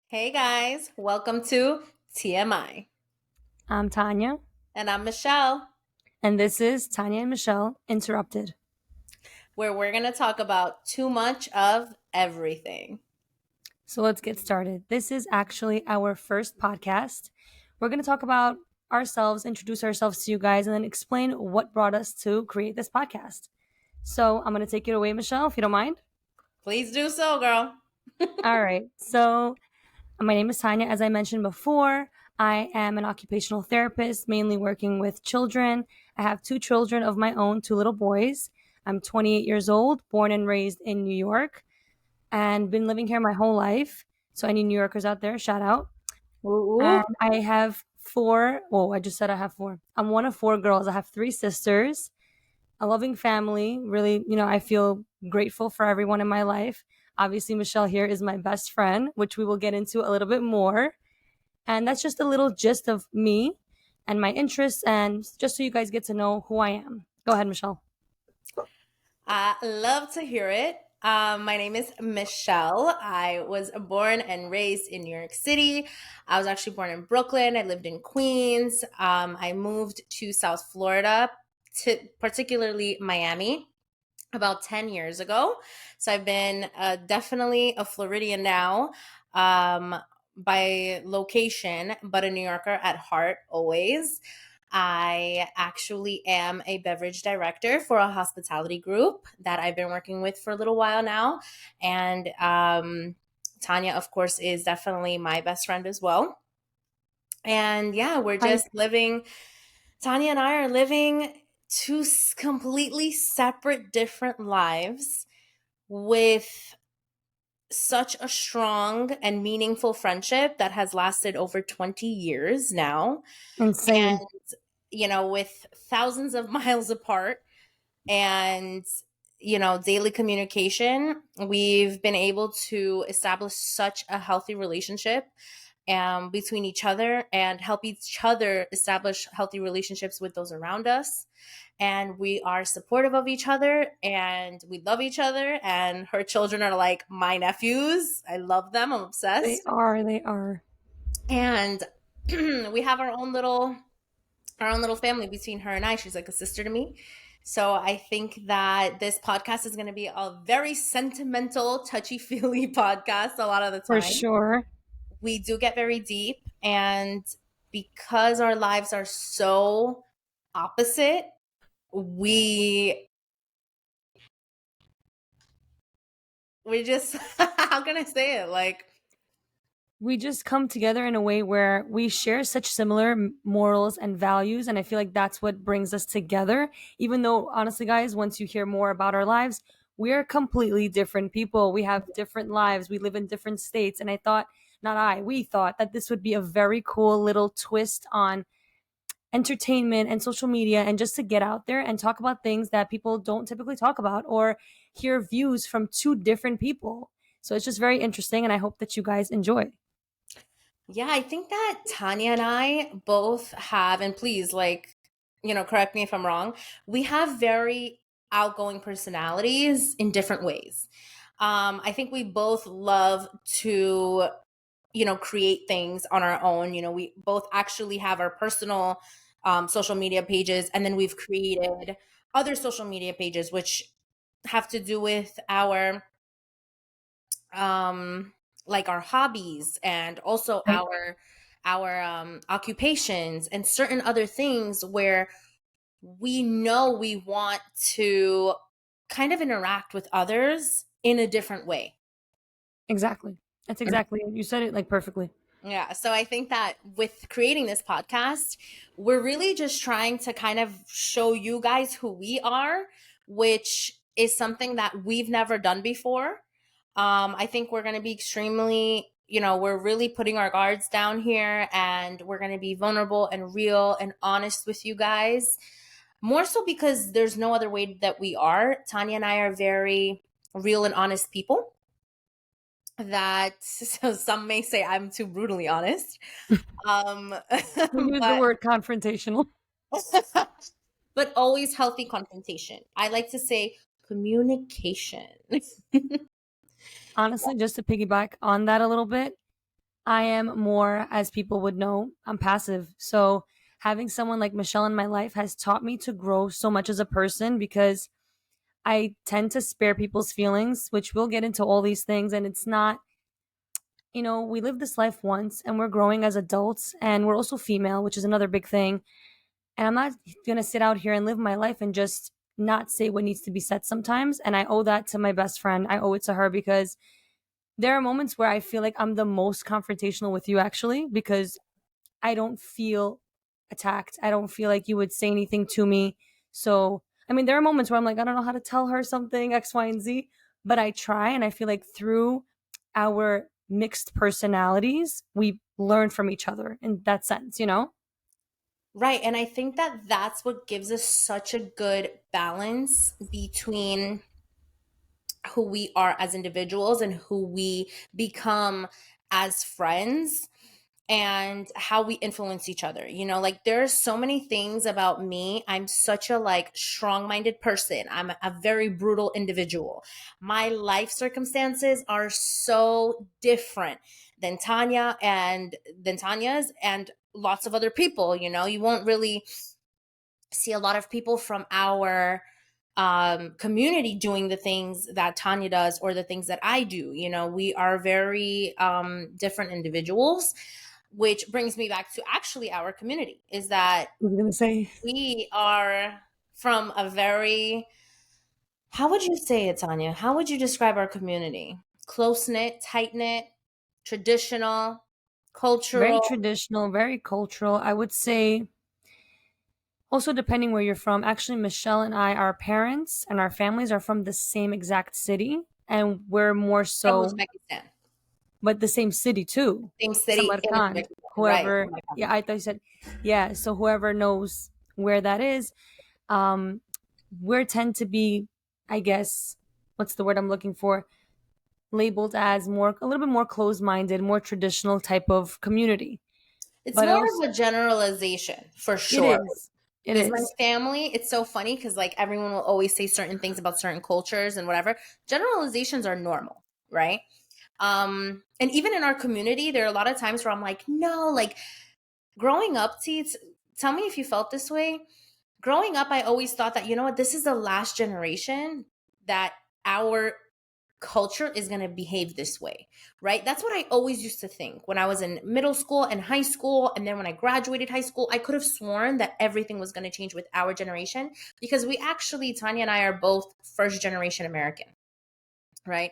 Hey guys, welcome to TMI. I'm Tanya, And I'm Michelle, and this is Tanya and Michelle Interrupted. where we're going to talk about too much of everything. So let's get started. This is actually our first podcast. We're going to talk about ourselves, introduce ourselves to you guys, and then explain what brought us to create this podcast. So I'm going to take it away, Michelle, if you don't mind. Please do so, girl. All right. So my name is Tanya. As I mentioned before, I am an occupational therapist, mainly working with children. I have two children of my own, two little boys. I'm 28 years old, born and raised in New York, and been living here my whole life. So any New Yorkers out there, shout out. And Ooh. I have four. Whoa, I just said I have four. I'm one of four girls. I have three sisters, a loving family. Really, I feel grateful for everyone in my life. Obviously, Michelle here is my best friend, which we will get into a little bit more. And that's just a little gist of me and my interests, and just so you guys get to know who I am. Go ahead, Michelle. I love to hear it. My name is Michelle. I was born and raised in New York City. I was actually born in Brooklyn. I lived in Queens. I moved to South Florida, to particularly Miami, about 10 years ago. So I've been definitely a Floridian now, by location, but a New Yorker at heart always. I actually am a beverage director for a hospitality group that I've been working with for a little while now. And Tanya, of course, is definitely my best friend as well. And yeah, we're Hi. just living, Tanya and I are living two completely separate, different lives with such a strong and meaningful friendship that has lasted over 20 years now. Insane. And, with thousands of miles apart and, daily communication, we've been able to establish such a healthy relationship between each other and help each other establish healthy relationships with those around us. And we are supportive of each other and we love each other. And her children are like my nephews. I love them. I'm They obsessed. are. They are. And we have our own little family between her and I. She's like a sister to me. So I think that this podcast is going to be a very sentimental, touchy-feely podcast a lot of the For time. sure. We do get very deep, and because our lives are so opposite, we just how can I say it? Like, We just come together in a way where we share such similar morals and values. And I feel like that's what brings us together. Even though, honestly, guys, once you hear more about our lives, we're completely different people. We have different lives. We live in different states. And we thought that this would be a very cool little twist on entertainment and social media, and just to get out there and talk about things that people don't typically talk about, or hear views from two different people. So it's just very interesting. And I hope that you guys enjoy. yeah, I think that Tanya and I both have, and please, like, correct me if I'm wrong, we have very outgoing personalities in different ways. I think we both love to, create things on our own. We both actually have our personal social media pages, and then we've created other social media pages, which have to do with our like our hobbies and also Right. our occupations and certain other things where we know we want to kind of interact with others in a different way. Exactly. That's exactly it. You said it like perfectly. Yeah, so I think that with creating this podcast, we're really just trying to kind of show you guys who we are, which is something that we've never done before. I think we're going to be extremely, we're really putting our guards down here and we're going to be vulnerable and real and honest with you guys. More so because there's no other way that we are. Tanya and I are very real and honest people that so some may say I'm too brutally honest. Um, We use the but word confrontational. but always healthy confrontation. I like to say communication. Honestly, just to piggyback on that a little bit, I am more, as people would know, I'm passive. So having someone like Michelle in my life has taught me to grow so much as a person because I tend to spare people's feelings, which we'll get into all these things. And it's not, we live this life once and we're growing as adults and we're also female, which is another big thing. And I'm not going to sit out here and live my life and just not say what needs to be said sometimes. And I owe that to my best friend. I owe it to her because there are moments where I feel like I'm the most confrontational with you, actually, because I don't feel attacked. I don't feel like you would say anything to me. So, I mean, there are moments where I'm like, I don't know how to tell her something, X, Y, and Z, but I try. And I feel like through our mixed personalities, we learn from each other in that sense, you know? Right. And I think that that's what gives us such a good balance between who we are as individuals and who we become as friends and how we influence each other. Like there's so many things about me. I'm such a like strong-minded person. I'm a very brutal individual. My life circumstances are so different than Tanya's and lots of other people. You won't really see a lot of people from our community doing the things that Tanya does or the things that I do. We are very different individuals, which brings me back to actually our community is that I was going to say, we are from a very, how would you say it, Tanya? How would you describe our community? Close knit, tight knit, traditional, very cultural. traditional, very cultural. I would say also, depending where you're from, actually, Michelle and I, our parents and our families are from the same exact city, and we're more From so, Uzbekistan. but the same city too. Same city in Samarkand, Uzbekistan, right? whoever, yeah, I thought you said, yeah, so whoever knows where that is, um, we tend to be, I guess, what's the word I'm looking for? Labeled as more, a little bit more closed minded, more traditional type of community. It's But more also, of a generalization for it sure. is, it Because my is, family, it's so funny because like everyone will always say certain things about certain cultures and whatever. Generalizations are normal, right? And even in our community, there are a lot of times where I'm like, no, like growing up, tell me if you felt this way. Growing up, I always thought that, you know what, this is the last generation that our culture is going to behave this way, right? That's what I always used to think when I was in middle school and high school. And then when I graduated high school, I could have sworn that everything was going to change with our generation because we actually, Tanya and I are both first generation American, right?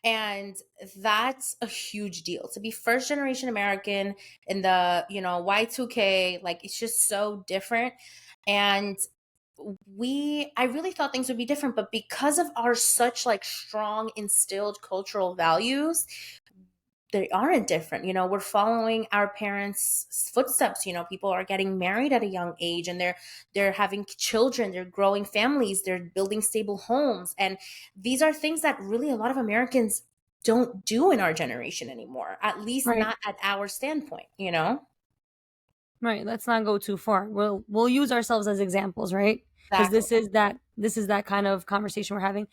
And that's a huge deal to be first generation American in the, Y2K. Like it's just so different. And I really thought things would be different, but because of our such like strong instilled cultural values, they aren't different. We're following our parents' footsteps. People are getting married at a young age and they're having children, they're growing families, they're building stable homes. And these are things that really a lot of Americans don't do in our generation anymore, at least right. not at our standpoint. Right, let's not go too far. We'll use ourselves as examples, right? Because Exactly. this is that kind of conversation we're having.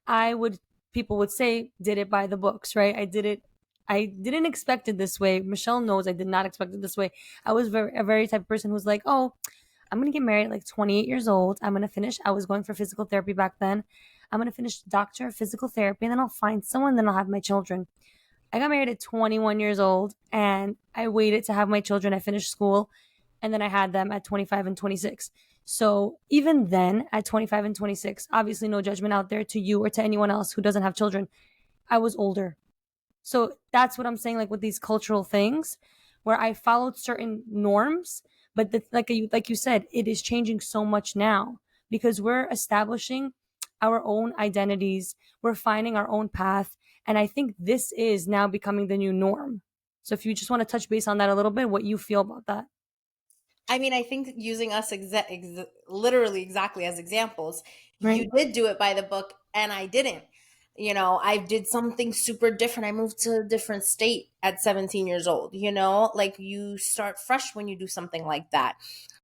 I would People would say did it by the books, right? I didn't expect it this way. Michelle knows I did not expect it this way. I was a very type of person who's like, "Oh, I'm going to get married at like 28 years old. I'm going to finish I was going for physical therapy back then. I'm going to finish doctor of physical therapy and then I'll find someone then I'll have my children." I got married at 21 years old and I waited to have my children. I finished school and then I had them at 25 and 26. So even then, at 25 and 26, obviously no judgment out there to you or to anyone else who doesn't have children, I was older. So that's what I'm saying, like with these cultural things, where I followed certain norms, but like you said, it is changing so much now because we're establishing our own identities, we're finding our own path, and I think this is now becoming the new norm. So if you just want to touch base on that a little bit, what you feel about that, I mean, I think using us literally exactly as examples, right? you did do it by the book and I didn't. I did something super different. I moved to a different state at 17 years old, like you start fresh when you do something like that.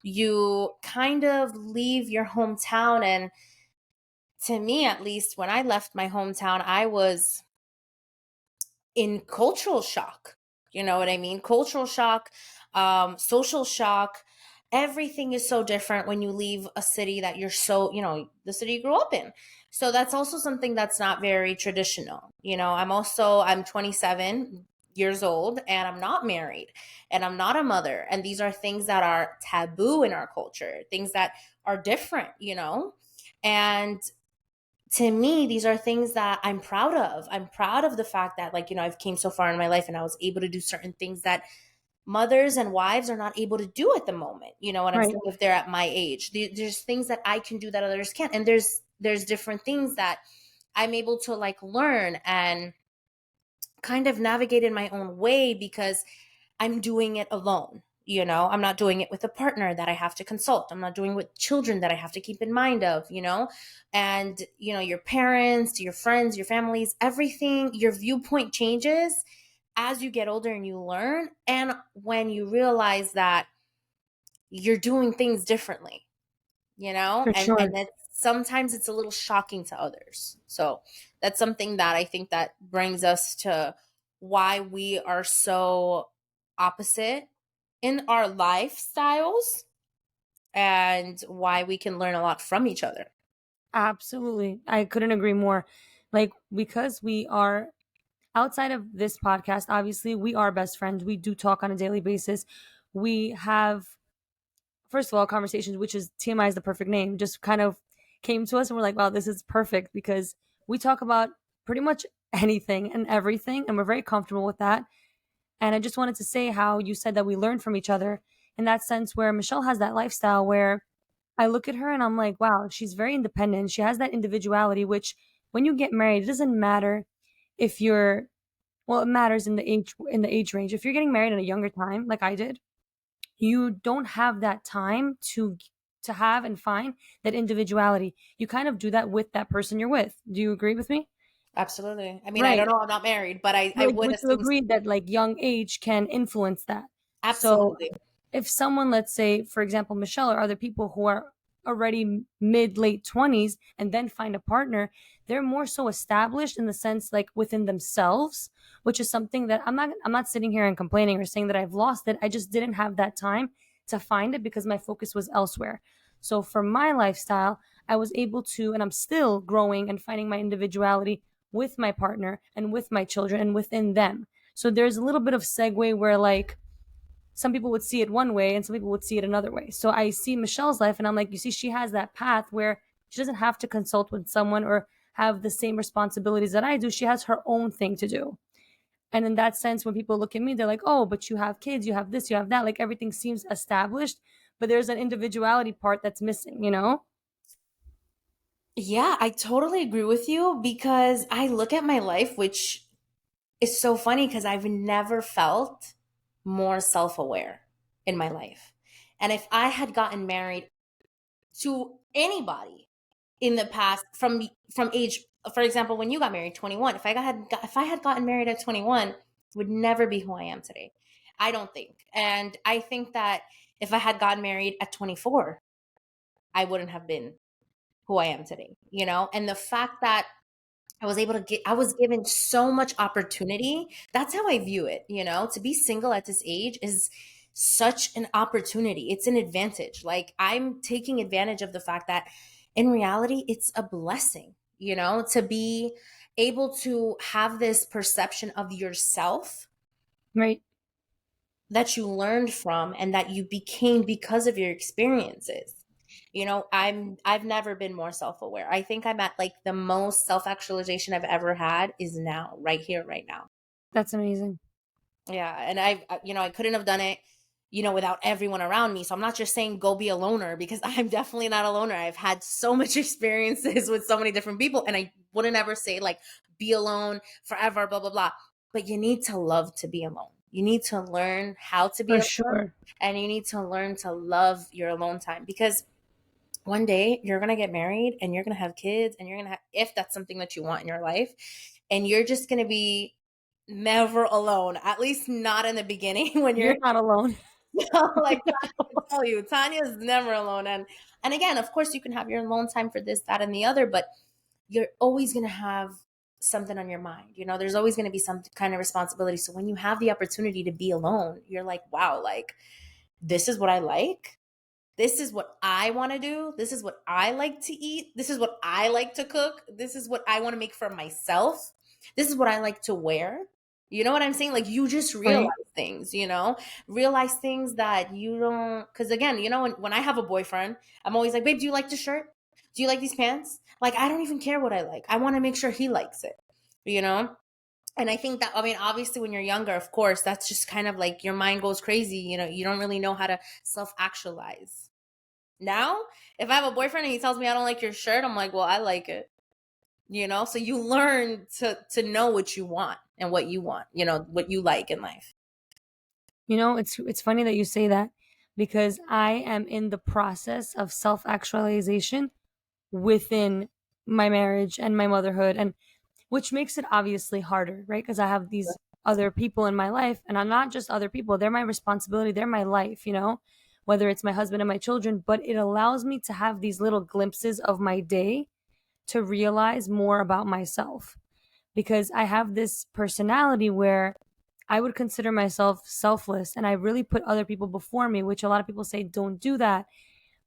You kind of leave your hometown. And to me, at least, when I left my hometown, I was in cultural shock. You know what I mean? Cultural shock, social shock. Everything is so different when you leave a city that you're so, the city you grew up in. So that's also something that's not very traditional. I'm 27 years old and I'm not married and I'm not a mother. And these are things that are taboo in our culture, things that are different. And to me, these are things that I'm proud of. I'm proud of the fact that, like, I've came so far in my life and I was able to do certain things that mothers and wives are not able to do at the moment. You know what I'm Right. saying? If they're at my age, there's things that I can do that others can't. And there's different things that I'm able to like learn and kind of navigate in my own way because I'm doing it alone. I'm not doing it with a partner that I have to consult. I'm not doing it with children that I have to keep in mind of. And, your parents, your friends, your families, everything, your viewpoint changes as you get older and you learn. And when you realize that you're doing things differently, For and sure. that sometimes it's a little shocking to others. So that's something that I think that brings us to why we are so opposite in our lifestyles and why we can learn a lot from each other. Absolutely. I couldn't agree more. Like, because we are outside of this podcast, obviously, we are best friends. We do talk on a daily basis. We have, first of all, conversations, which is TMI is the perfect name, just kind of came to us and we're like, wow, this is perfect because we talk about pretty much anything and everything. And we're very comfortable with that. And I just wanted to say how you said that we learn from each other in that sense, where Michelle has that lifestyle where I look at her and I'm like, wow, she's very independent. She has that individuality, which when you get married, it doesn't matter if you're, well, it matters in the age range. If you're getting married at a younger time, like I did, you don't have that time to have and find that individuality. You kind of do that with that person you're with. Do you agree with me? Absolutely. I mean, I don't Right. know, I'm not married, but I Like, would would you assume agree that like young age can influence that? So absolutely. if someone, let's say, for example, Michelle or other people who are already mid late 20s and then find a partner, they're more so established in the sense like within themselves, which is something that I'm not sitting here and complaining or saying that I've lost it. I just didn't have that time to find it because my focus was elsewhere. So for my lifestyle, I was able to, and I'm still growing and finding my individuality with my partner and with my children and within them. So there's a little bit of segue where like some people would see it one way and some people would see it another way. So I see Michelle's life and I'm like, you see, she has that path where she doesn't have to consult with someone or have the same responsibilities that I do. She has her own thing to do. And in that sense, when people look at me, they're like, oh, but you have kids, you have this, you have that. Like everything seems established, but there's an individuality part that's missing, you know? Yeah, I totally agree with you because I look at my life, which is so funny because I've never felt more self aware in my life. And if I had gotten married to anybody in the past from age, for example, when you got married 21, if I had gotten married at 21, would never be who I am today. I don't think. And I think that if I had gotten married at 24, I wouldn't have been who I am today. And the fact that I was given so much opportunity. That's how I view it. To be single at this age is such an opportunity. It's an advantage. Like I'm taking advantage of the fact that in reality, it's a blessing, to be able to have this perception of yourself Right. that you learned from and that you became because of your experiences. I've never been more self-aware. I think I'm at like the most self-actualization I've ever had is now, right here, right now. That's amazing. Yeah, and I couldn't have done it, without everyone around me. So I'm not just saying go be a loner because I'm definitely not a loner. I've had so much experiences with so many different people, and I wouldn't ever say like be alone forever, blah blah blah. But you need to love to be alone. You need to learn how to be For alone, sure. and you need to learn to love your alone time because one day you're going to get married and you're going to have kids and you're going to have, if that's something that you want in your life, and you're just going to be never alone, at least not in the beginning when you're You're not alone. like Tanya can tell you, Tanya's never alone. And again, of course, you can have your alone time for this, that, and the other, but you're always going to have something on your mind. You know, there's always going to be some kind of responsibility. So when you have the opportunity to be alone, you're like, wow, like this is what I like. This is what I want to do. This is what I like to eat. This is what I like to cook. This is what I want to make for myself. This is what I like to wear. You know what I'm saying? Like you just realize Right. things, you know, realize things that you don't. Because again, you know, when I have a boyfriend, I'm always like, babe, do you like this shirt? Do you like these pants? Like, I don't even care what I like. I want to make sure he likes it, you know? And I think that, I mean, obviously, when you're younger, of course, that's just kind of like your mind goes crazy. You know, you don't really know how to self actualize. Now, if I have a boyfriend and he tells me I don't like your shirt, I'm like, well, I like it. You know, so you learn to know what you want and what you want, you know, what you like in life. You know, it's funny that you say that because I am in the process of self-actualization within my marriage and my motherhood, and which makes it obviously harder, right? Because I have these other people in my life, and I'm not just other people, they're my responsibility, they're my life, you know, whether it's my husband and my children, but it allows me to have these little glimpses of my day to realize more about myself because I have this personality where I would consider myself selfless and I really put other people before me, which a lot of people say don't do that.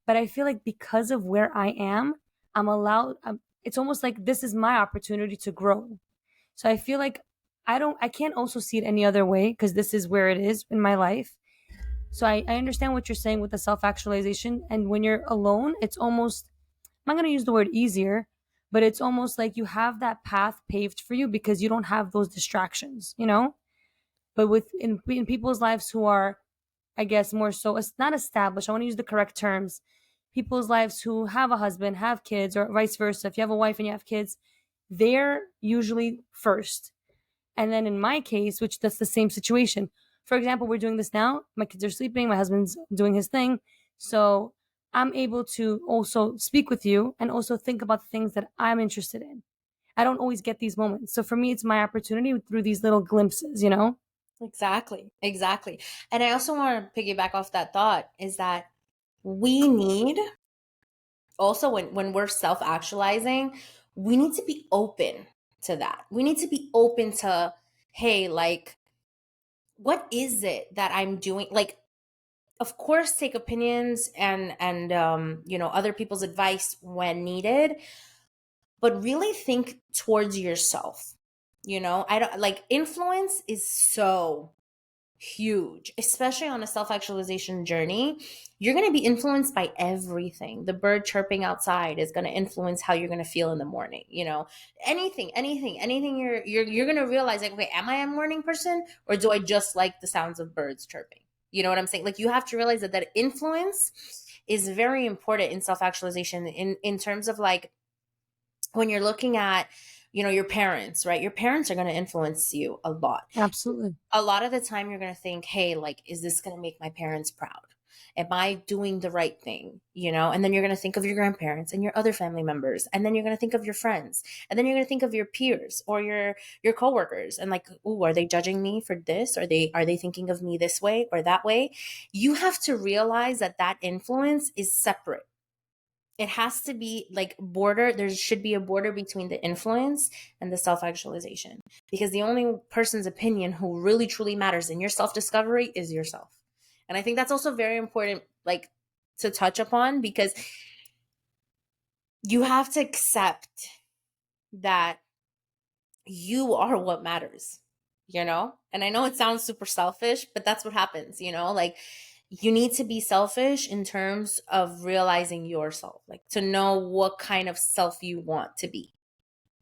But I feel like because of where I am, I'm allowed, it's almost like this is my opportunity to grow. So I feel like I can't also see it any other way because this is where it is in my life. So I understand what you're saying with the self actualization. And when you're alone, it's almost, I'm not going to use the word easier, but it's almost like you have that path paved for you because you don't have those distractions, you know? But in people's lives who are, I guess, more so, it's not established. I want to use the correct terms. People's lives who have a husband, have kids, or vice versa. If you have a wife and you have kids, they're usually first. And then in my case, which that's the same situation. For example, we're doing this now. My kids are sleeping. My husband's doing his thing. So I'm able to also speak with you and also think about the things that I'm interested in. I don't always get these moments. So for me, it's my opportunity through these little glimpses, you know? Exactly. Exactly. And I also want to piggyback off that thought is that we need also when we're self-actualizing, we need to be open to that. We need to be open to, hey, like, what is it that I'm doing? Like, of course, take opinions and you know, other people's advice when needed, but really think towards yourself. You know, I don't like influence is so huge, especially on a self actualization journey. You're going to be influenced by everything. The bird chirping outside is going to influence how you're going to feel in the morning. You know, anything. You're going to realize like, okay, am I a morning person or do I just like the sounds of birds chirping? You know what I'm saying? Like you have to realize that that influence is very important in self actualization in terms of like when you're looking at, you know, your parents, right? Your parents are going to influence you Absolutely. a lot of the time. You're going to think, hey, like, is this going to make my parents proud? Am I doing the right thing? You know, and then you're going to think of your grandparents and your other family members, and then you're going to think of your friends, and then you're going to think of your peers or your coworkers, and like, oh, are they judging me for this? Are they thinking of me this way or that way? You have to realize that that influence is separate. It has to be like border. There should be a border between the influence and the self actualization, because the only person's opinion who really truly matters in your self discovery is yourself. And I think that's also very important, like, to touch upon, because you have to accept that you are what matters, you know? And I know it sounds super selfish, but that's what happens, you know? Like, you need to be selfish in terms of realizing yourself, like to know what kind of self you want to be,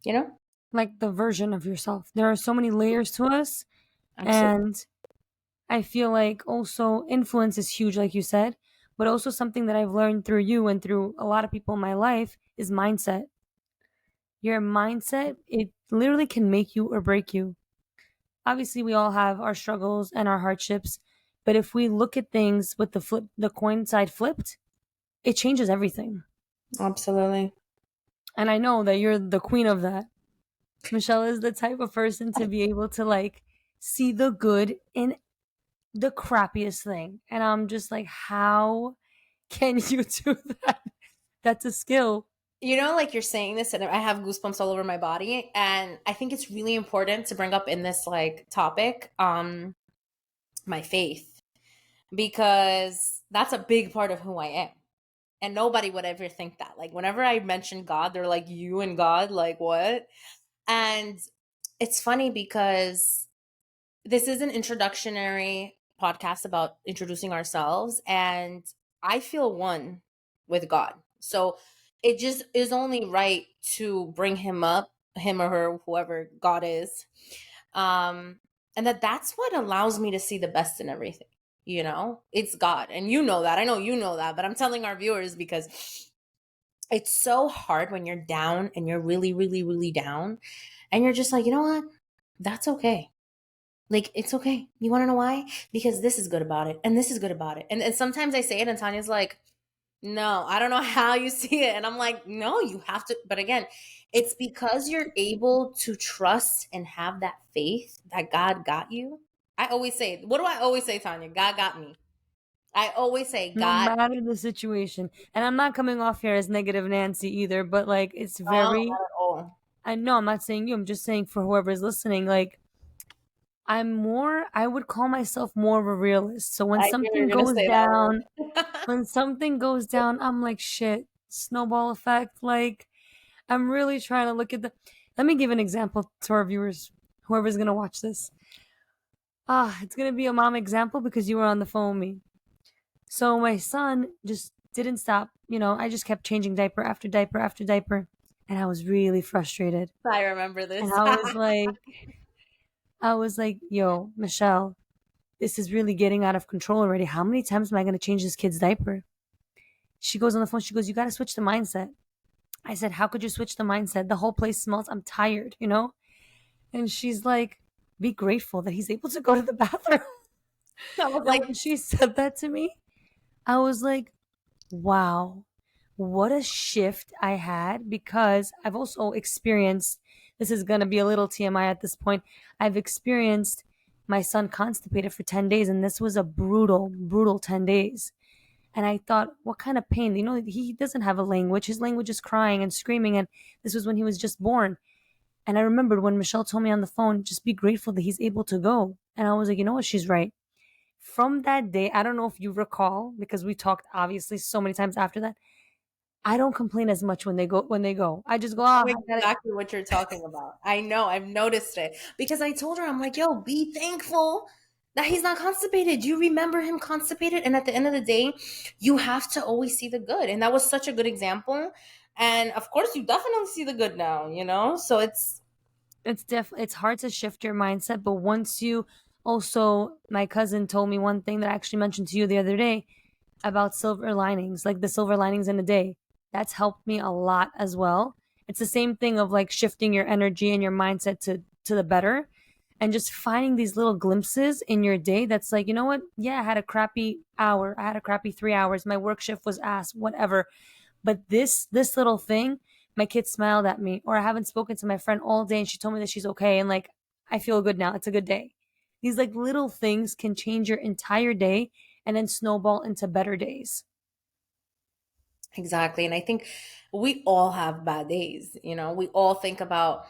you know? Like the version of yourself. There are so many layers to us. Absolutely. And I feel like also influence is huge, like you said, but also something that I've learned through you and through a lot of people in my life is mindset. Your mindset, it literally can make you or break you. Obviously, we all have our struggles and our hardships, but if we look at things with the coin side flipped, it changes everything. Absolutely. And I know that you're the queen of that. Michelle is the type of person to be able to like see the good in the crappiest thing. And I'm just like, how can you do that? That's a skill. You know, like you're saying this, and I have goosebumps all over my body. And I think it's really important to bring up in this like topic, my faith, because that's a big part of who I am. And nobody would ever think that. Like whenever I mention God, they're like, "You and God, like what?" And it's funny because this is an introductionary podcast about introducing ourselves, and I feel one with God. So it just is only right to bring him up, him or her, whoever God is. Um and that's what allows me to see the best in everything. You know, it's God. And you know that. I know you know that, but I'm telling our viewers because it's so hard when you're down and you're really, really, really down. And you're just like, you know what? That's okay. Like, it's okay. You want to know why? Because this is good about it. And this is good about it. And sometimes I say it and Tanya's like, no, I don't know how you see it. And I'm like, no, you have to. But again, it's because you're able to trust and have that faith that God got you. I always say, what do I always say, Tanya? God got me. I always say, No God, matter the situation. And I'm not coming off here as negative Nancy either, but like it's oh, very, not at all. I know I'm not saying you, I'm just saying for whoever's listening, like I would call myself more of a realist. So when I knew you something were going to goes say that word. down, when something goes down, I'm like, shit, snowball effect. Like, I'm really trying to look at the. Let me give an example to our viewers, whoever's going to watch this. It's going to be a mom example because you were on the phone with me. So my son just didn't stop. You know, I just kept changing diaper after diaper after diaper. And I was really frustrated. I remember And this. I was like, yo, Michelle, this is really getting out of control already. How many times am I going to change this kid's diaper? She goes on the phone. She goes, you got to switch the mindset. I said, how could you switch the mindset? The whole place smells. I'm tired, you know? And she's like, be grateful that he's able to go to the bathroom. I was And like, when she said that to me, I was like, wow, what a shift I had because I've also experienced this is going to be a little TMI at this point. I've experienced my son constipated for 10 days, and this was a brutal, brutal 10 days. And I thought, what kind of pain? You know, he doesn't have a language. His language is crying and screaming. And this was when he was just born. And I remembered when Michelle told me on the phone, just be grateful that he's able to go. And I was like, you know what? She's right. From that day, I don't know if you recall, because we talked obviously so many times after that. I don't complain as much when they go. When they go, I just go, know oh, I got it. exactly what you're talking about. I know, I've noticed it because I told her, I'm like, yo, be thankful that he's not constipated. You remember him constipated, and at the end of the day, you have to always see the good. And that was such a good example. And of course, you definitely see the good now, you know? So It's hard to shift your mindset, but once you also, my cousin told me one thing that I actually mentioned to you the other day about silver linings, like the silver linings in a day. That's helped me a lot as well. It's the same thing of like shifting your energy and your mindset to the better and just finding these little glimpses in your day that's like, you know what? Yeah, I had a crappy hour. I had a crappy 3 hours. My work shift was ass, whatever. But this little thing, my kid smiled at me, or I haven't spoken to my friend all day and she told me that she's okay and like I feel good now. It's a good day. These like little things can change your entire day and then snowball into better days. exactly. And I think we all have bad days, you know? We all think about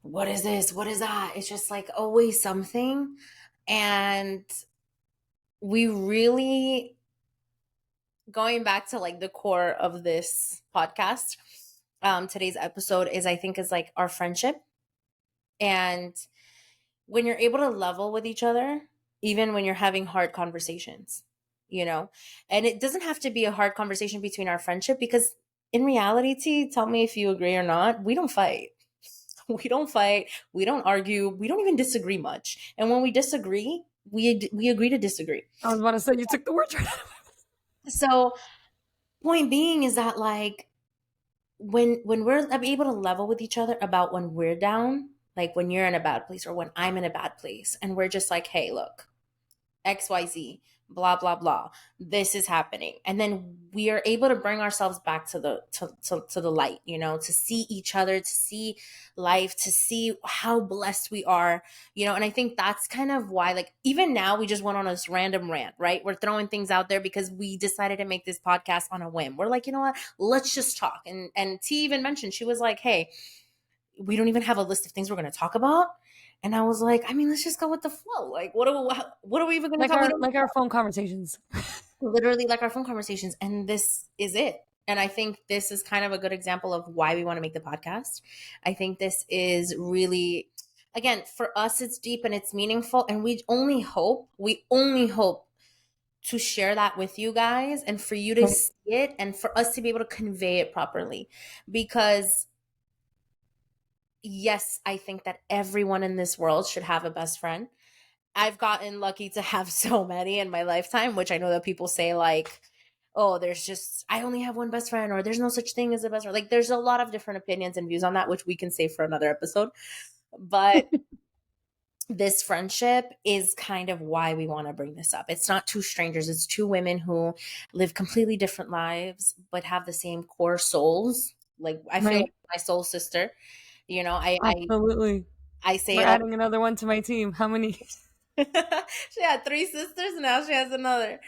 what is this? What is that? It's just like always something. And we really going back to like the core of this podcast, today's episode is I think is like our friendship. And when you're able to level with each other, even when you're having hard conversations, you know, and it doesn't have to be a hard conversation between our friendship because in reality, T, tell me if you agree or not, we don't fight. We don't fight. We don't argue. We don't even disagree much. And when we disagree, we agree to disagree. I was about to say you took the words right out of So point being is that like when we're able to level with each other about when we're down, like when you're in a bad place or when I'm in a bad place, and we're just like, hey, look, XYZ, blah blah blah, this is happening. And then we are able to bring ourselves back to to the light, you know, to see each other, to see life, to see how blessed we are, you know. And I think that's kind of why, like, even now we just went on this random rant, right? We're throwing things out there because we decided to make this podcast on a whim. We're like, you know what, let's just talk. And T even mentioned, she was like, hey, we don't even have a list of things we're going to talk about. And I was like, I mean, let's just go with the flow. Like, what are we even going to Like talk? We don't our phone conversations. literally like our phone conversations. And this is it. And I think this is kind of a good example of why we want to make the podcast. I think this is really, again, for us, it's deep and it's meaningful. And we only hope to share that with you guys and for you to Right. see it and for us to be able to convey it properly. Because yes, I think that everyone in this world should have a best friend. I've gotten lucky to have so many in my lifetime, which I know that people say, like, oh, there's just, I only have one best friend, or there's no such thing as a best friend. Like, there's a lot of different opinions and views on that, which we can save for another episode. But this friendship is kind of why we want to bring this up. It's not two strangers, it's two women who live completely different lives, but have the same core souls. Like, I feel Right. like my soul sister, you know, Absolutely. I say We're it all. adding another one to my team. How many? She had three sisters, now she has another.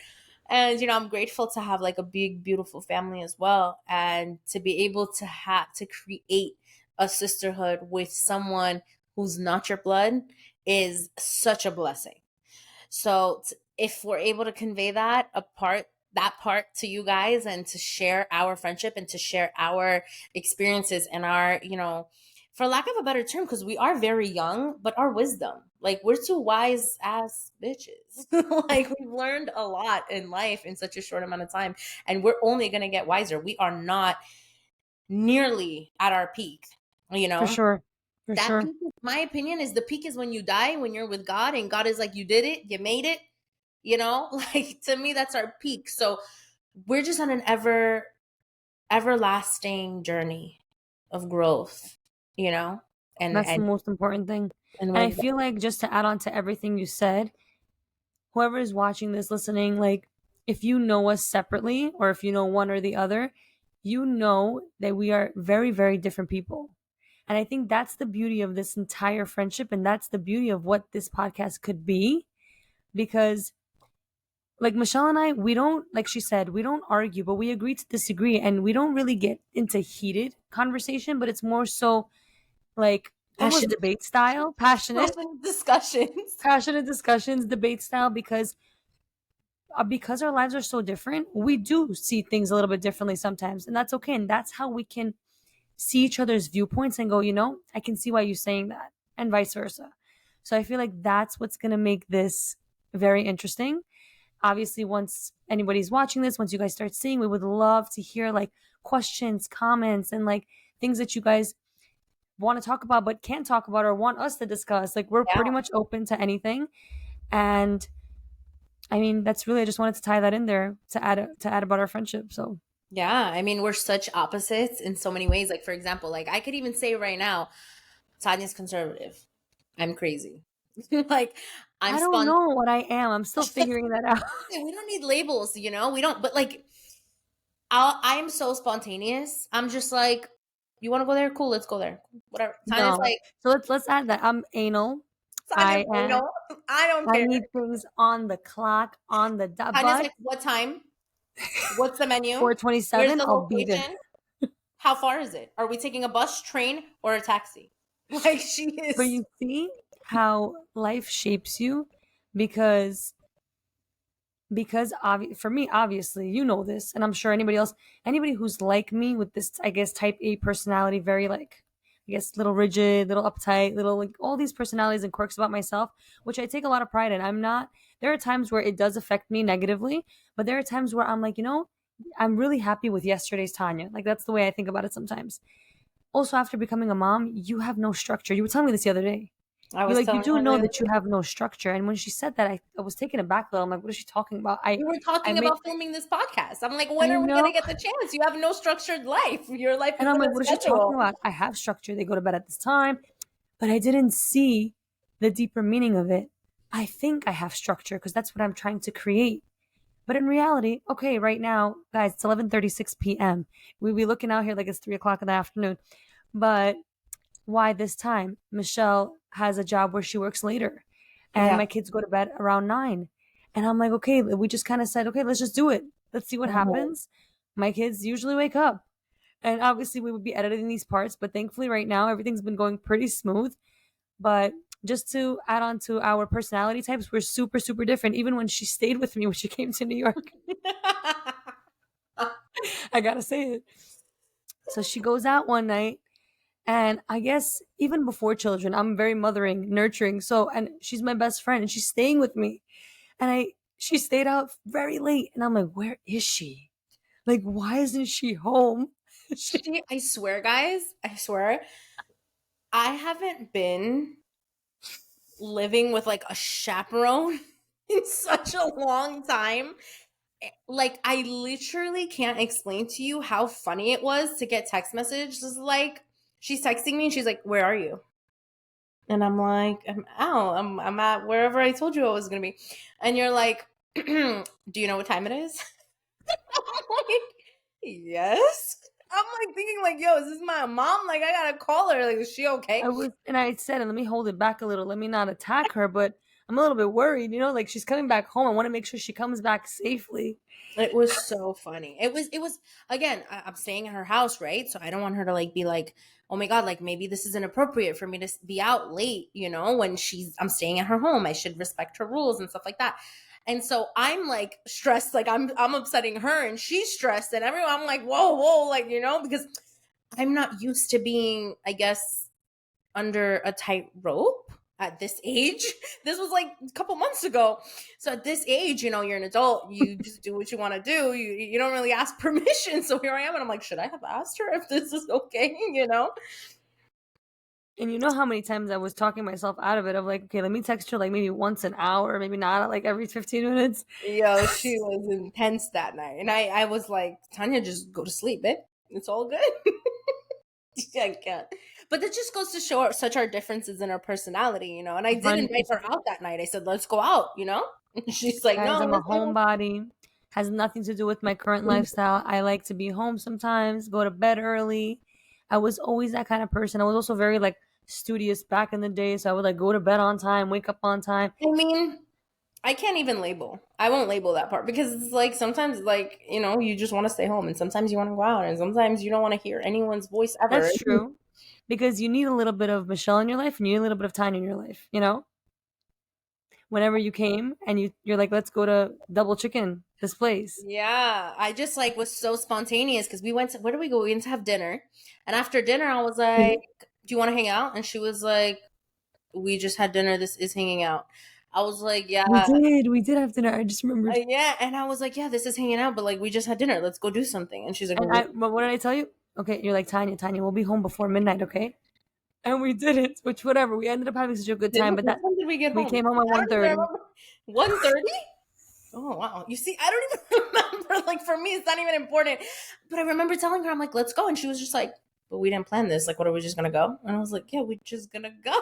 And you know, I'm grateful to have like a big beautiful family as well, and to be able to have to create a sisterhood with someone who's not your blood is such a blessing. So if we're able to convey that part to you guys, and to share our friendship and to share our experiences and our, you know, for lack of a better term, because we are very young, but our wisdom, like, we're two wise ass bitches. Like, we've learned a lot in life in such a short amount of time, and we're only going to get wiser. We are not nearly at our peak, you For know. sure. For That sure. peak, my opinion, is the peak is when you die, when you're with God, and God is like, you did it, you made it, you know. Like, to me, that's our peak. So we're just on an everlasting journey of growth, you know. and That's the and most important thing. and And I we're feel like just to add on to everything you said, whoever is watching this, listening, like if you know us separately or if you know one or the other, you know that we are very, very different people. And I think that's the beauty of this entire friendship. And that's the beauty of what this podcast could be. Because, like Michelle and I, we don't, like she said, we don't argue, but we agree to disagree. And we don't really get into heated conversation, but it's more so like almost passionate, debate style, passionate, passionate discussions. passionate discussions, debate style, because our lives are so different, we do see things a little bit differently sometimes, and that's okay. And that's how we can see each other's viewpoints and go, you know, I can see why you're saying that, and vice versa. So I feel like that's what's going to make this very interesting. Obviously, once anybody's watching this, once you guys start seeing, we would love to hear like questions, comments, and like things that you guys want to talk about but can't talk about or want us to discuss. Like, we're Yeah, pretty much open to anything. And I mean, that's really, I just wanted to tie that in there to add about our friendship. So yeah, I mean, we're such opposites in so many ways. Like, for example, like, I could even say right now, Tanya's conservative, I'm crazy. Like, I'm I don't spun. know what I am. I'm still figuring that out. We don't need labels, you know. We don't. But like, I'm so spontaneous. I'm just like, you want to go there? Cool, let's go there. Whatever. Tanya's No. like, So let's add that. I'm anal. Tanya's I like, am. no, I don't I care. need things on the clock, on the dot. Tanya's But like, what time? What's the menu? Where's 4:27, the I'll be there. location? How far is it? Are we taking a bus, train, or a taxi? Like, she But is. you see how life shapes you, because for me, obviously, you know this, and I'm sure anybody else, anybody who's like me with this, I guess, type A personality, very like, I guess, little rigid, little uptight, little like all these personalities and quirks about myself, which I take a lot of pride in. I'm not, there are times where it does affect me negatively, but there are times where I'm like, you know, I'm really happy with yesterday's Tanya. Like, that's the way I think about it sometimes. Also, after becoming a mom, you have no structure. You were telling me this the other day. I You're was like, you telling do her the know other that you day. have no structure. And when she said that, I was taken aback a little. I'm like, what is she talking about? We were I talking made, about filming this podcast. I'm like, when I are we going know. to get the chance? You have no structured life. Your life And is I'm in like, a what is she talking schedule. about? I have structure. They go to bed at this time. But I didn't see the deeper meaning of it. I think I have structure because that's what I'm trying to create. But in reality, okay, right now, guys, it's 11:36 p.m. We be looking out here like it's 3 o'clock in the afternoon. But why this time? Michelle has a job where she works later, and Yeah. my kids go to bed around 9. And I'm like, okay, we just kind of said, okay, let's just do it. Let's see what Mhm. happens. My kids usually wake up. And obviously, we would be editing these parts, but thankfully, right now, everything's been going pretty smooth. But just to add on to our personality types, we're super, super different. Even when she stayed with me when she came to New York, I gotta say it. So she goes out one night, and I guess even before children, I'm very mothering, nurturing. So, and she's my best friend, and she's staying with me. And she stayed out very late, and I'm like, where is she? Like, why isn't she home? She, I swear, guys, I swear, I haven't been living with like a chaperone in such a long time. Like, I literally can't explain to you how funny it was to get text messages like she's texting me and she's like, "Where are you?" And I'm like, "I'm out. I'm at wherever I told you I was gonna be." And you're like, "Do you know what time it is?" I'm like, "Yes." I'm like thinking like, "Yo, is this my mom? Like, I gotta call her. Like, is she okay?" I was, and I said, let me hold it back a little. Let me not attack her, but I'm a little bit worried. Like she's coming back home. I want to make sure she comes back safely. It was so funny. It was again, I'm staying at her house, right? So I don't want her to like be like, "Oh my god, like maybe this is inappropriate for me to be out late, when I'm staying at her home. I should respect her rules and stuff like that." And so I'm like stressed, like I'm upsetting her and she's stressed and everyone I'm like, "Whoa, whoa," like, because I'm not used to being, I guess, under a tight rope at this age. This was like a couple months ago. So at this age, you're an adult. You just do what you want to do. You don't really ask permission. So here I am, and I'm like, should I have asked her if this is okay? And you know how many times I was talking myself out of it of like, okay, let me text her like maybe once an hour, maybe not like every 15 minutes. Yo, she was intense that night, and I was like, Tanya, just go to sleep, babe. It's all good. I can't. But that just goes to show such our differences in our personality. And I did invite her 100%. out that night. I said, let's go out. And she's like, Guys, no, I'm a let's go. homebody. Has nothing to do with my current lifestyle. I like to be home sometimes, go to bed early. I was always that kind of person. I was also very like studious back in the day, so I would like go to bed on time, wake up on time. I mean, I can't even label. I won't label that part because it's like sometimes, like, you just want to stay home and sometimes you want to go out and sometimes you don't want to hear anyone's voice ever. That's true. Because you need a little bit of Michelle in your life and you need a little bit of Tanya in your life. Whenever you came and you're like, let's go to Double Chicken, this place. Yeah, I just like was so spontaneous because we went to, where did we go? We went to have dinner. And after dinner, I was like, do you want to hang out? And she was like, we just had dinner. This is hanging out. I was like, yeah, We did have dinner. I just remembered. yeah. And I was like, yeah, this is hanging out, but like we just had dinner. Let's go do something. And she's like, And well, but what did I tell you? Okay, you're like, Tanya, we'll be home before midnight, okay? And we didn't, which whatever. We ended up having such a good time, but what that time did we get we home? came home at I don't even 1:30. remember. 1:30? Oh wow. You see, I don't even remember. Like for me, it's not even important. But I remember telling her, I'm like, let's go. And she was just like, but we didn't plan this. Like, what are we just gonna go? And I was like, yeah, we're just gonna go.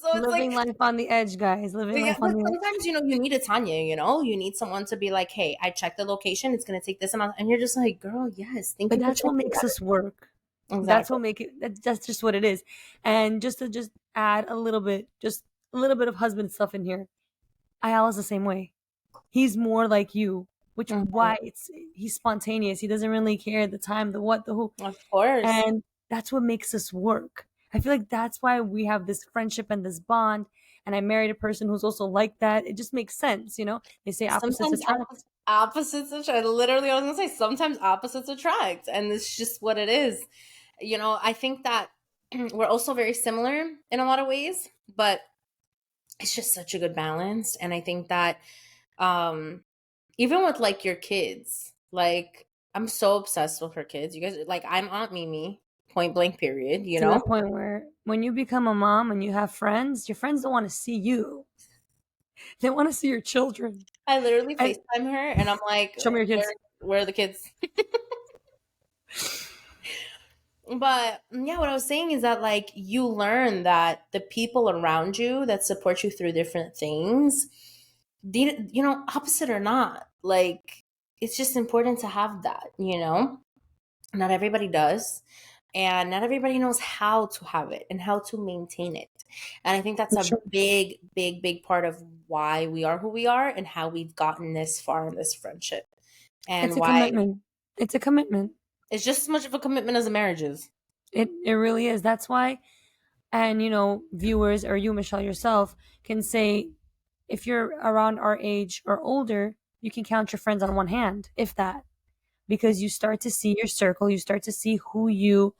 So it's like, Living life on the edge, guys. Living yeah, life on but the edge. sometimes, you need a Tanya, you need someone to be like, hey, I checked the location, it's gonna take this amount. And you're just like, girl, yes, thank But you for that's what checking makes that. us work. That's Exactly. what make it. That's just what it is. And just to just add a little bit, just a little bit of husband stuff in here. Ayala's the same way. He's more like you, which Mhm. why he's spontaneous. He doesn't really care the time, the what, the who, Of course. and that's what makes us work. I feel like that's why we have this friendship and this bond. And I married a person who's also like that. It just makes sense. They say opposites Sometimes attract. opposites attract. Literally, I was gonna say sometimes opposites attract, and it's just what it is. I think that we're also very similar in a lot of ways, but it's just such a good balance. And I think that um even with like your kids, like I'm so obsessed with her kids. You guys, like, I'm Aunt Mimi, point blank period, you To the know? point where when you become a mom and you have friends, your friends don't want to see you. They want to see your children. I literally And FaceTime her and I'm like, show me your where kids. where are the kids? But yeah, what I was saying is that like you learn that the people around you that support you through different things, opposite or not, like it's just important to have that, you know? Not everybody does. And not everybody knows how to have it and how to maintain it. And I think that's For a sure. big, big, big part of why we are who we are and how we've gotten this far in this friendship. It's And a why commitment. It's a commitment. it's just as much of a commitment as a marriage is. It really is. That's why, and viewers or you, Michelle, yourself can say, if you're around our age or older, you can count your friends on one hand, if that, because you start to see your circle, you start to see who you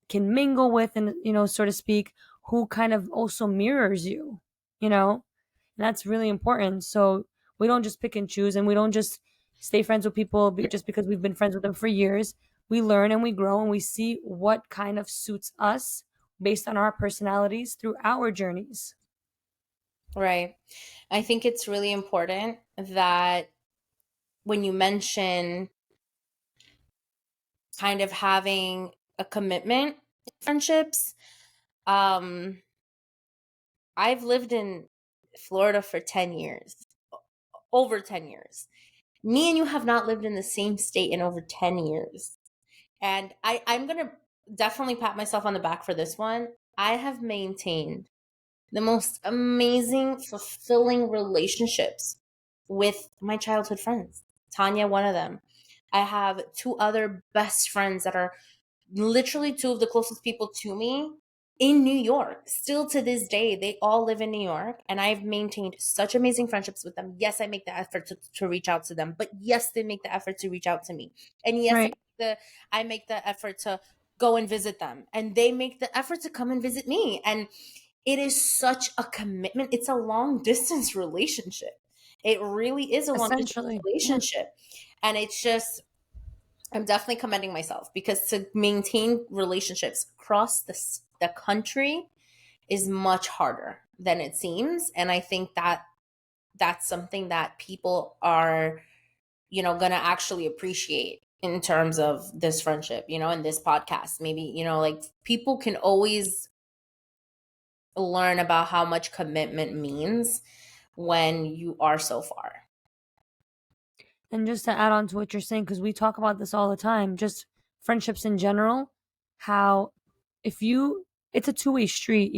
can mingle with, and so to speak, who kind of also mirrors you, you know and that's really important. So we don't just pick and choose, and we don't just stay friends with people just because we've been friends with them for years. We learn and we grow, and we see what kind of suits us based on our personalities through our journeys. Right. I think it's really important that when you mention kind of having a commitment in friendships, um, I've lived in Florida for 10 years, over 10 years. Me and you have not lived in the same state in over 10 years. And I'm going to definitely pat myself on the back for this one. I have maintained the most amazing, fulfilling relationships with my childhood friends. Tanya, one of them. I have two other best friends that are literally two of the closest people to me in New York. Still to this day, they all live in New York, and I've maintained such amazing friendships with them. Yes, I make the effort to reach out to them, but yes, they make the effort to reach out to me. And yes, Right. I make the effort to go and visit them, and they make the effort to come and visit me. And it is such a commitment. It's a long distance relationship. It really is a long distance Essentially, yeah. relationship. And it's just, I'm definitely commending myself because to maintain relationships across the country is much harder than it seems. And I think that that's something that people are, going to actually appreciate in terms of this friendship, in this podcast. Maybe, like people can always learn about how much commitment means when you are so far. And just to add on to what you're saying, because we talk about this all the time, just friendships in general, how if you, it's a two-way street,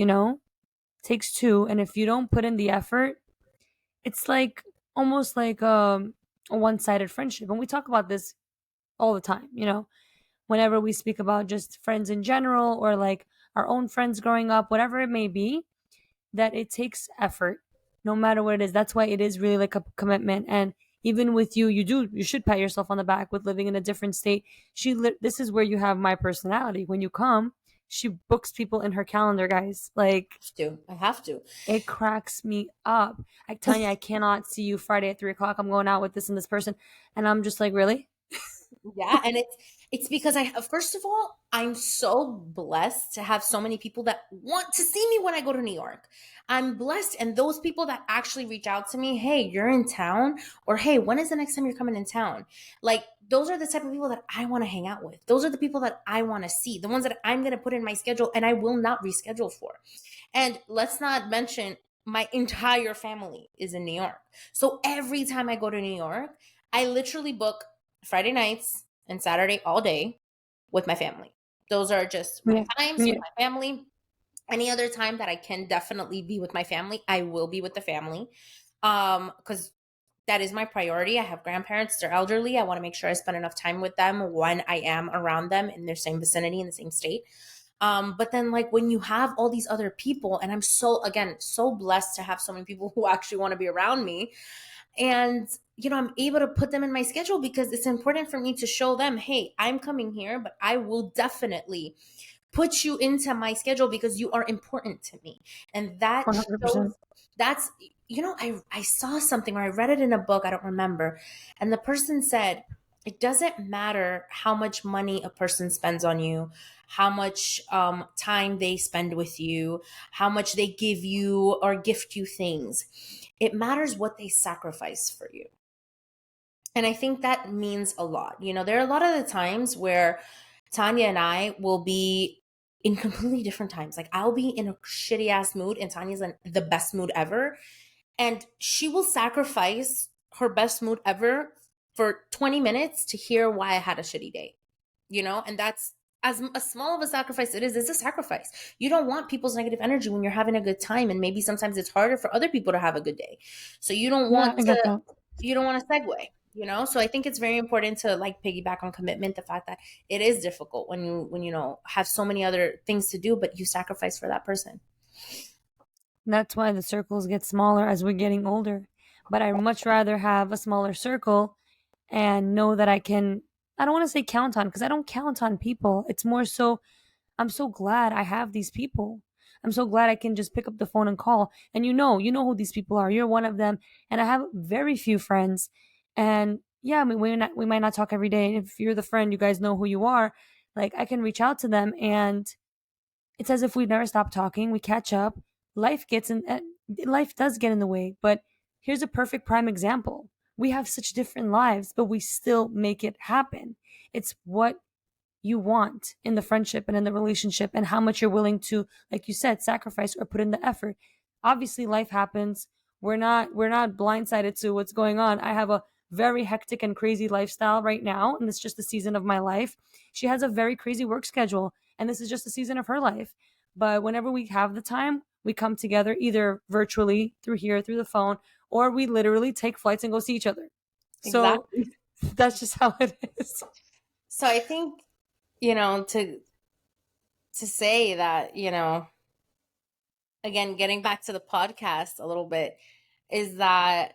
takes two. And if you don't put in the effort, it's like almost like a one-sided friendship. And we talk about this all the time, whenever we speak about just friends in general, or like our own friends growing up, whatever it may be, that it takes effort no matter what it is. That's why it is really like a commitment. And even with you, you should pat yourself on the back with living in a different state. This is where you have my personality. When you come, she books people in her calendar, guys. Like, I have to. it cracks me up. Like, Tanya, I cannot see you Friday at 3 o'clock. I'm going out with this and this person. And I'm just like, really? Yeah, and it's because I first of all, I'm so blessed to have so many people that want to see me when I go to New York. I'm blessed, and those people that actually reach out to me, "Hey, you're in town," or "Hey, when is the next time you're coming in town?" Like those are the type of people that I want to hang out with. Those are the people that I want to see. The ones that I'm going to put in my schedule and I will not reschedule for. And let's not mention my entire family is in New York. So every time I go to New York, I literally book Friday nights and Saturday all day with my family. Those are just my Yeah. times with Yeah. my family. Any other time that I can definitely be with my family, I will be with the family. Because that is my priority. I have grandparents, they're elderly. I want to make sure I spend enough time with them when I am around them in their same vicinity, in the same state. But then like when you have all these other people, and I'm so again so blessed to have so many people who actually want to be around me, and I'm able to put them in my schedule because it's important for me to show them, hey, I'm coming here, but I will definitely put you into my schedule because you are important to me. And that shows, 100%. that's, I saw something or I read it in a book, I don't remember. And the person said, it doesn't matter how much money a person spends on you, how much time they spend with you, how much they give you or gift you things. It matters what they sacrifice for you. And I think that means a lot. There are a lot of the times where Tanya and I will be in completely different times. Like I'll be in a shitty ass mood and Tanya's in the best mood ever. And she will sacrifice her best mood ever for 20 minutes to hear why I had a shitty day, and that's as small of a sacrifice it is a sacrifice. You don't want people's negative energy when you're having a good time, and maybe sometimes it's harder for other people to have a good day. So Yeah, I get that. you don't want to segue, so I think it's very important to like piggyback on commitment, the fact that it is difficult when you have so many other things to do, but you sacrifice for that person. That's why the circles get smaller as we're getting older. But I'd much rather have a smaller circle and know that I don't want to say count on, because I don't count on people. It's more so, I'm so glad I have these people. I'm so glad I can just pick up the phone and call. And you know who these people are. You're one of them. And I have very few friends. And yeah, I mean, we might not talk every day. And if you're the friend, you guys know who you are. Like, I can reach out to them, and it's as if we never stop talking. We catch up. Life does get in the way. But here's a perfect prime example. We have such different lives, but we still make it happen. It's what you want in the friendship and in the relationship, and how much you're willing to, like you said, sacrifice or put in the effort. Obviously life happens. We're not blindsided to what's going on. I have a very hectic and crazy lifestyle right now, and it's just the season of my life. She has a very crazy work schedule, and this is just a season of her life. But whenever we have the time, we come together either virtually through here, through the phone, or we literally take flights and go see each other. So Exactly. that's just how it is. So I think, to say that, again, getting back to the podcast a little bit, is that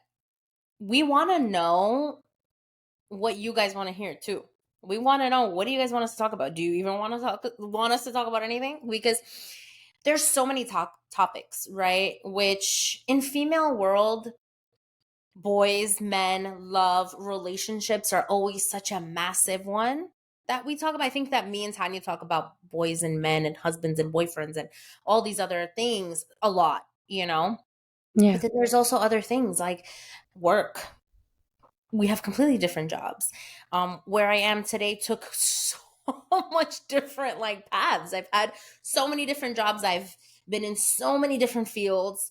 we want to know what you guys want to hear too. We want to know, what do you guys want us to talk about? Do you even want us to talk about anything? Because there's so many topics, right? Which in female world, boys, men, love, relationships are always such a massive one that we talk about. I think that me and Tanya talk about boys and men and husbands and boyfriends and all these other things a lot. Yeah. But then there's also other things like work. We have completely different jobs. Where I am today took so much different like paths. I've had so many different jobs. I've been in so many different fields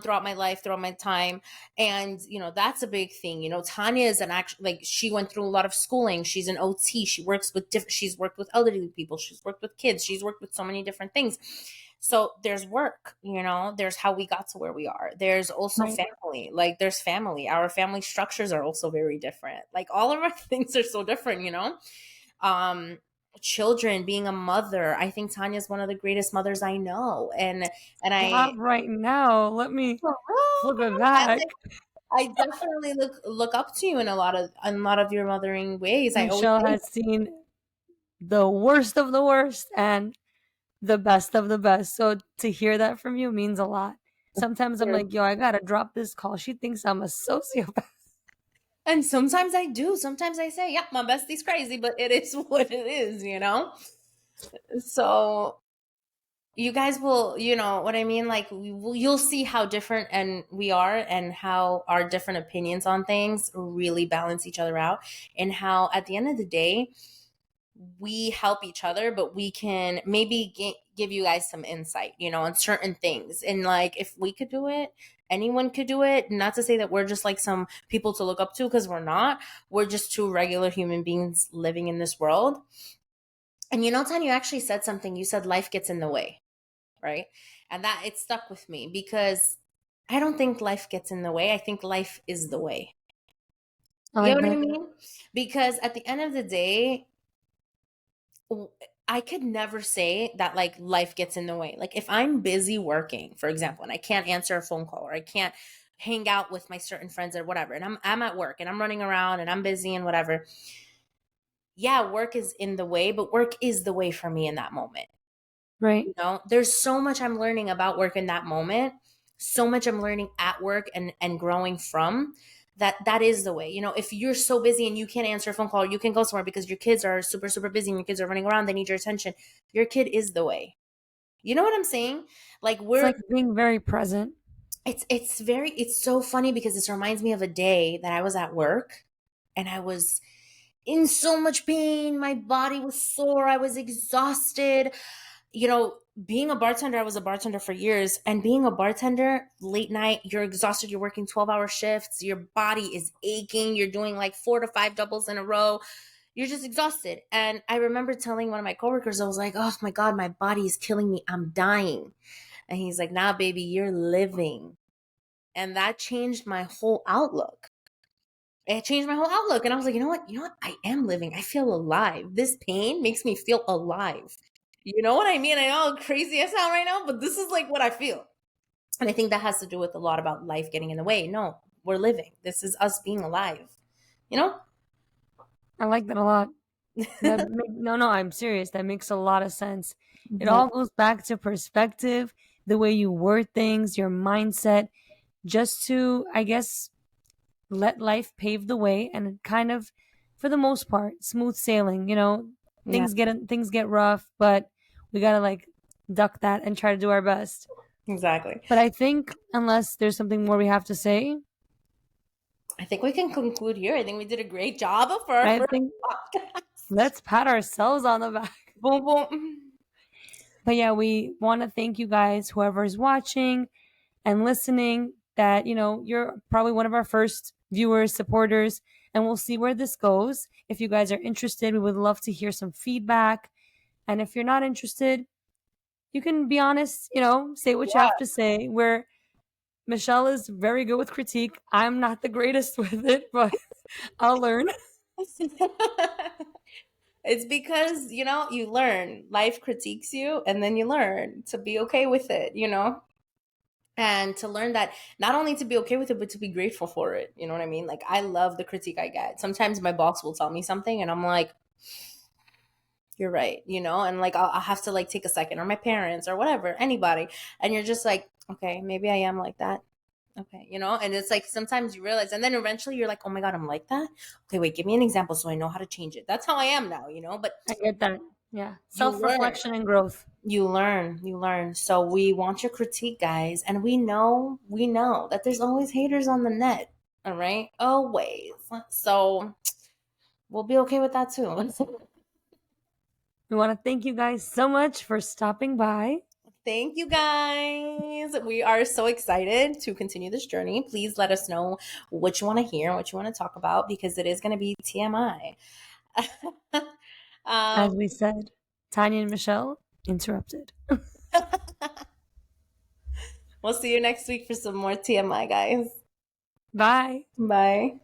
throughout my life, throughout my time, and that's a big thing. Tanya is an actual, like, she went through a lot of schooling. She's an OT. She works with different. She's worked with elderly people. She's worked with kids. She's worked with so many different things. So there's work, there's how we got to where we are. There's also Right. family. Like, there's family. Our family structures are also very different. Like, all of our things are so different. Um, Children, being a mother. I think Tanya's one of the greatest mothers I know. And Not right now. Let me flip it I, back. I definitely look up to you in a lot of your mothering ways. I always Michelle say, has seen the worst of the worst and the best of the best. So to hear that from you means a lot. Sometimes I'm like, yo, I gotta drop this call. She thinks I'm a sociopath. and sometimes I do. Sometimes I say, yeah, my bestie's crazy, but it is what it is. So you guys will, you know what I mean? Like, you'll see how different and we are, and how our different opinions on things really balance each other out, and how at the end of the day, we help each other, but we can maybe give you guys some insight, on certain things. And like, if we could do it, anyone could do it. Not to say that we're just like some people to look up to, because we're not. We're just two regular human beings living in this world. And Tanya, you actually said something. You said life gets in the way, right? And that, it stuck with me, because I don't think life gets in the way. I think life is the way. I You like know what I that. mean? Because at the end of the day, I could never say that like life gets in the way. Like, if I'm busy working, for example, and I can't answer a phone call, or I can't hang out with my certain friends or whatever, and I'm at work and I'm running around and I'm busy and whatever. Yeah, work is in the way, but work is the way for me in that moment. Right. There's so much I'm learning about work in that moment, so much I'm learning at work and growing from that is the way. If you're so busy and you can't answer a phone call, you can go somewhere because your kids are super super busy and your kids are running around, they need your attention. Your kid is the way. You know what I'm saying? Like, It's like being very present. it's so funny, because this reminds me of a day that I was at work, and I was in so much pain. My body was sore. I was exhausted. you know, being a bartender, I was a bartender for years, and being a bartender late night, you're exhausted, you're working 12-hour shifts, your body is aching, you're doing like 4 to 5 doubles in a row. You're just exhausted. And I remember telling one of my coworkers, I was like, oh my God, my body is killing me. I'm dying. And he's like, nah, baby, you're living. And that changed my whole outlook. It changed my whole outlook. And I was like, you know what? You know what? I am living. I feel alive. This pain makes me feel alive. You know what I mean? I know how crazy I sound right now, but this is like what I feel. And I think that has to do with a lot about life getting in the way. No, we're living. This is us being alive. You know? I like that a lot. No, no, I'm serious. That makes a lot of sense. It Mhm. all goes back to perspective, the way you word things, your mindset, just to, I guess, let life pave the way and kind of, for the most part, smooth sailing. Yeah, Things get rough, but we gotta like duck that and try to do our best. exactly. But I think unless there's something more we have to say, I think we can conclude here. I think we did a great job for our I first think podcast. let's pat ourselves on the back. Boom, boom. But yeah, we want to thank you guys, whoever's watching and listening, that, you're probably one of our first viewers, supporters, and we'll see where this goes. If you guys are interested, we would love to hear some feedback. And if you're not interested, you can be honest, say what you have to say. Where Michelle is very good with critique. I'm not the greatest with it, but I'll learn. It's because, you learn. Life critiques you, and then you learn to be okay with it, And to learn that not only to be okay with it, but to be grateful for it. You know what I mean? Like, I love the critique I get. Sometimes my boss will tell me something, and I'm like, you're right, And like, I'll have to like take a second, or my parents, or whatever, anybody. And you're just like, okay, maybe I am like that. Okay, and it's like sometimes you realize, and then eventually you're like, oh my God, I'm like that. Okay, wait, give me an example so I know how to change it. That's how I am now, But I get that. Yeah. you Self learn, reflection and growth. you learn. So we want your critique, guys, and we know that there's always haters on the net. All right, always. So we'll be okay with that too. We want to thank you guys so much for stopping by. Thank you guys. We are so excited to continue this journey. Please let us know what you want to hear, what you want to talk about, because it is going to be TMI. As um, we said, Tanya and Michelle interrupted. we'll see you next week for some more TMI, guys. Bye. Bye.